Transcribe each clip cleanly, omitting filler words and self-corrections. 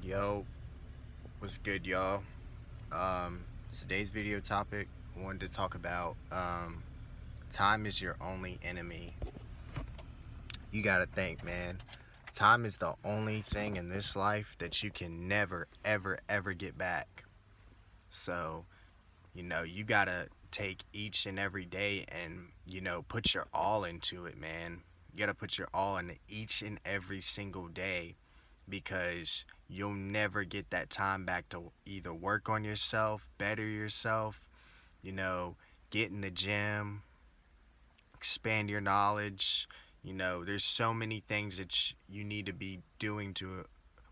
Yo, what's good, y'all? Today's video topic, I wanted to talk about time is your only enemy. You gotta think, man. Time is the only thing in this life that you can never, ever, ever get back. So, you gotta take each and every day and, put your all into it, man. You gotta put your all into each and every single day because you'll never get that time back to either work on yourself, better yourself, you know, get in the gym, expand your knowledge. There's so many things that you need to be doing to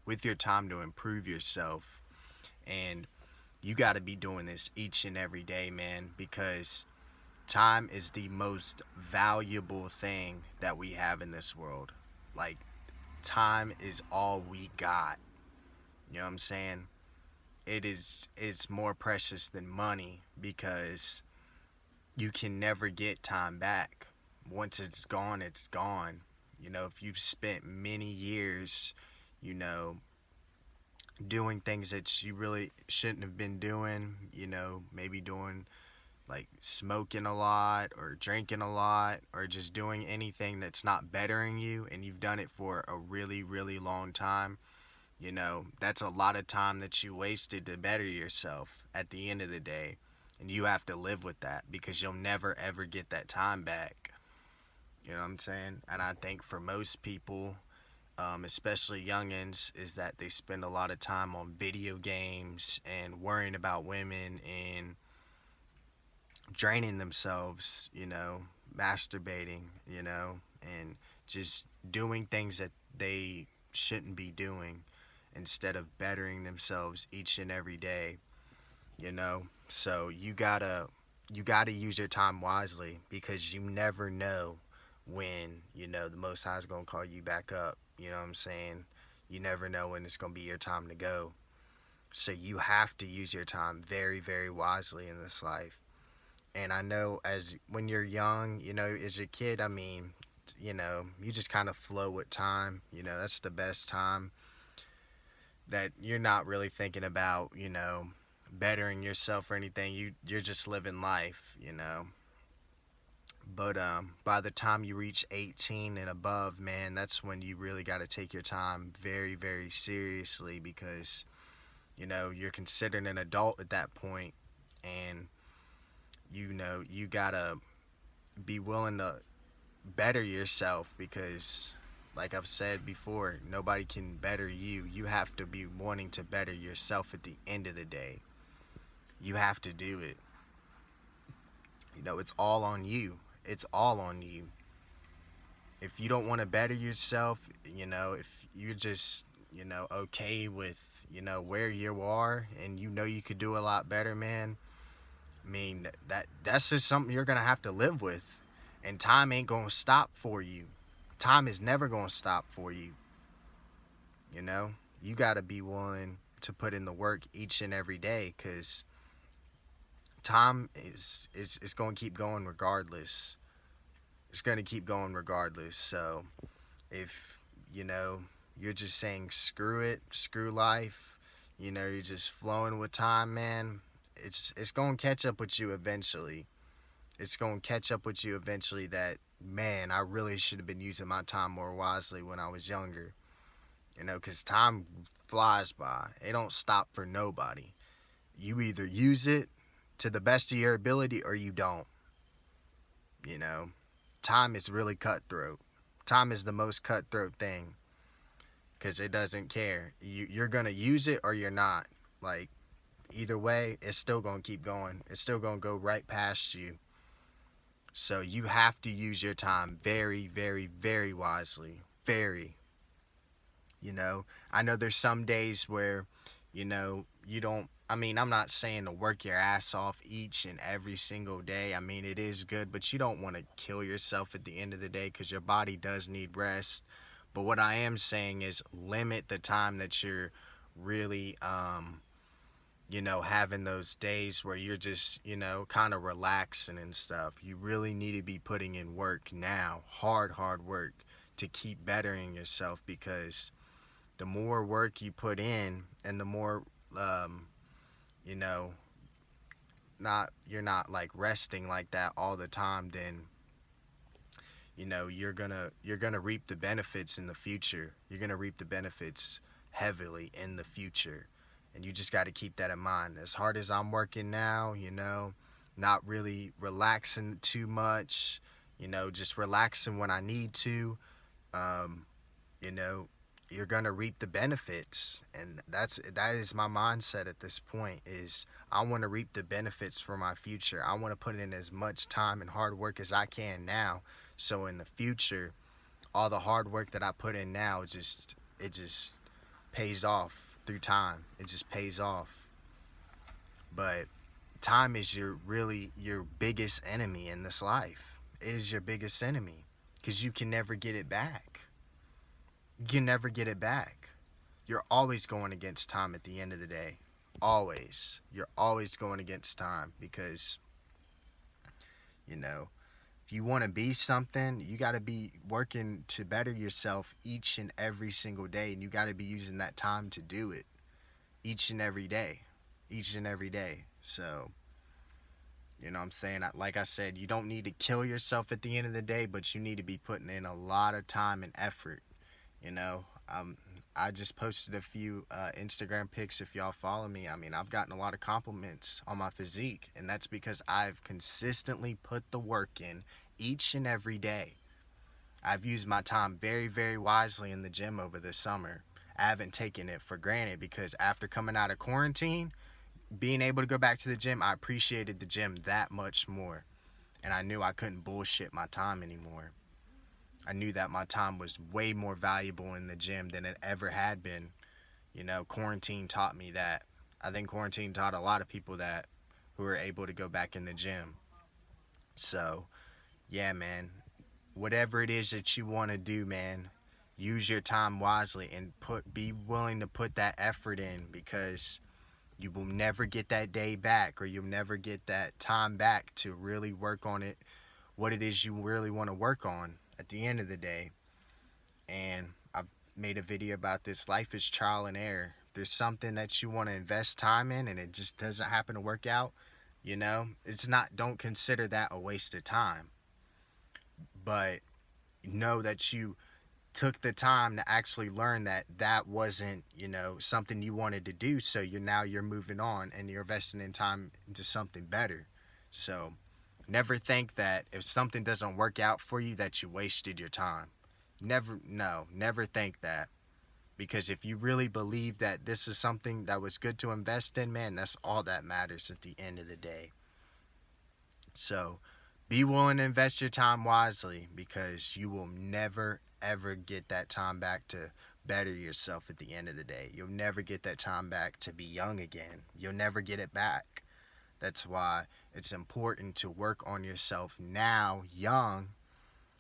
with your time to improve yourself. And you got to be doing this each and every day, man, because time is the most valuable thing that we have in this world. Like, time is all we got. You know what I'm saying? It's more precious than money because you can never get time back. Once it's gone, it's gone. If you've spent many years, you know, doing things that you really shouldn't have been doing, maybe doing like smoking a lot or drinking a lot or just doing anything that's not bettering you, and you've done it for a really, really long time. That's a lot of time that you wasted to better yourself at the end of the day. And you have to live with that because you'll never ever get that time back. You know what I'm saying? And I think for most people, especially youngins, is that they spend a lot of time on video games and worrying about women and draining themselves, masturbating, and just doing things that they shouldn't be doing instead of bettering themselves each and every day, so you gotta use your time wisely because you never know when the Most High is gonna call you back up. You know what I'm saying? You never know when it's gonna be your time to go. So you have to use your time very, very wisely in this life. And I know as when you're young, as a kid, I mean, you just kind of flow with time. That's the best time that you're not really thinking about, bettering yourself or anything. You're just living life. But by the time you reach 18 and above, man, that's when you really got to take your time very, very seriously because you're considered an adult at that point, and you gotta be willing to better yourself because, like I've said before, nobody can better you. You have to be wanting to better yourself at the end of the day. You have to do it. It's all on you. It's all on you. If you don't want to better yourself, if you're just, okay with, where you are and you could do a lot better, man, I mean, that's just something you're going to have to live with. And time ain't going to stop for you. Time is never going to stop for you. You know, you got to be willing to put in the work each and every day because time is going to keep going regardless. It's going to keep going regardless. So if, you know, you're just saying screw it, screw life, you're just flowing with time, man, it's going to catch up with you eventually. It's going to catch up with you eventually that, man, I really should have been using my time more wisely when I was younger. Because time flies by. It don't stop for nobody. You either use it to the best of your ability or you don't. You know, time is really cutthroat. Time is the most cutthroat thing because it doesn't care. You're going to use it or you're not. Like, either way, it's still going to keep going. It's still going to go right past you. So you have to use your time very, very, very wisely. Very. I know there's some days where, you don't, I mean, I'm not saying to work your ass off each and every single day. I mean, it is good, but you don't want to kill yourself at the end of the day because your body does need rest. But what I am saying is limit the time that you're really, having those days where you're just, kind of relaxing and stuff. You really need to be putting in work now, hard work to keep bettering yourself because the more work you put in, and the more you know, you're not like resting like that all the time, then you're gonna reap the benefits in the future. You're gonna reap the benefits heavily in the future, and you just got to keep that in mind. As hard as I'm working now, not really relaxing too much, just relaxing when I need to. um, you know, you're gonna reap the benefits, and that is my mindset at this point. Is I want to reap the benefits for my future. I want to put in as much time and hard work as I can now, so in the future, all the hard work that I put in now, it just pays off through time. It just pays off. But time is your biggest enemy in this life. It is your biggest enemy, because you can never get it back. You can never get it back. You're always going against time at the end of the day. Always. You're always going against time, because, if you want to be something, you got to be working to better yourself each and every single day. And you got to be using that time to do it each and every day. Each and every day. So, what I'm saying? Like I said, you don't need to kill yourself at the end of the day, but you need to be putting in a lot of time and effort. I just posted a few Instagram pics. If y'all follow me, I mean, I've gotten a lot of compliments on my physique, and that's because I've consistently put the work in each and every day. I've used my time very, very wisely in the gym over the summer. I haven't taken it for granted, because after coming out of quarantine, being able to go back to the gym, I appreciated the gym that much more, and I knew I couldn't bullshit my time anymore. I knew that my time was way more valuable in the gym than it ever had been. Quarantine taught me that. I think quarantine taught a lot of people that, who were able to go back in the gym. So, yeah, man, whatever it is that you want to do, man, use your time wisely, and be willing to put that effort in, because you will never get that day back, or you'll never get that time back to really work on it, what it is you really want to work on at the end of the day. And I've made a video about this. Life is trial and error. If there's something that you want to invest time in and it just doesn't happen to work out, don't consider that a waste of time. But know that you took the time to actually learn that that wasn't, something you wanted to do. So you're moving on, and you're investing in time into something better. So never think that if something doesn't work out for you that you wasted your time. Never think that. Because if you really believe that this is something that was good to invest in, man, that's all that matters at the end of the day. So be willing to invest your time wisely, because you will never, ever get that time back to better yourself at the end of the day. You'll never get that time back to be young again. You'll never get it back. That's why it's important to work on yourself now, young,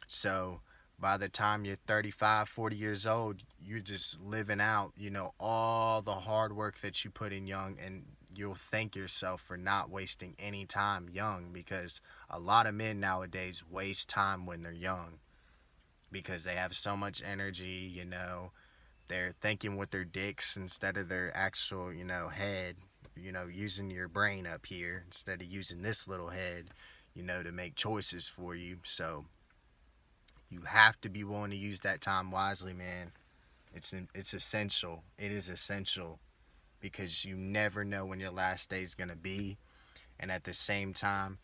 so by the time you're 35, 40 years old, you're just living out, all the hard work that you put in young, and you'll thank yourself for not wasting any time young, because a lot of men nowadays waste time when they're young, because they have so much energy, they're thinking with their dicks instead of their actual, head, using your brain up here instead of using this little head, to make choices for you. So you have to be willing to use that time wisely, man. It's essential. It is essential, because you never know when your last day is going to be. And at the same time,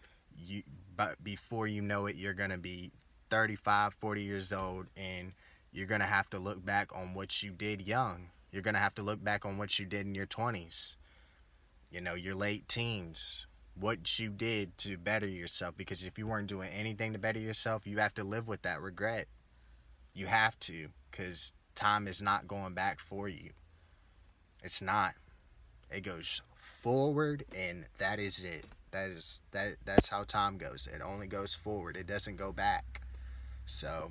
but before you know it, you're going to be 35, 40 years old, and you're going to have to look back on what you did young. You're going to have to look back on what you did in your 20s, your late teens, what you did to better yourself. Because if you weren't doing anything to better yourself, you have to live with that regret. You have to, because time is not going back for you. It's not. It goes forward, and that is it. That's how time goes. It only goes forward. It doesn't go back. So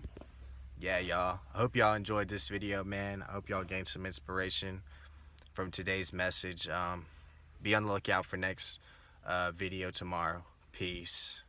yeah, y'all, I hope y'all enjoyed this video, man. I hope y'all gained some inspiration from today's message. Be on the lookout for next video tomorrow. Peace.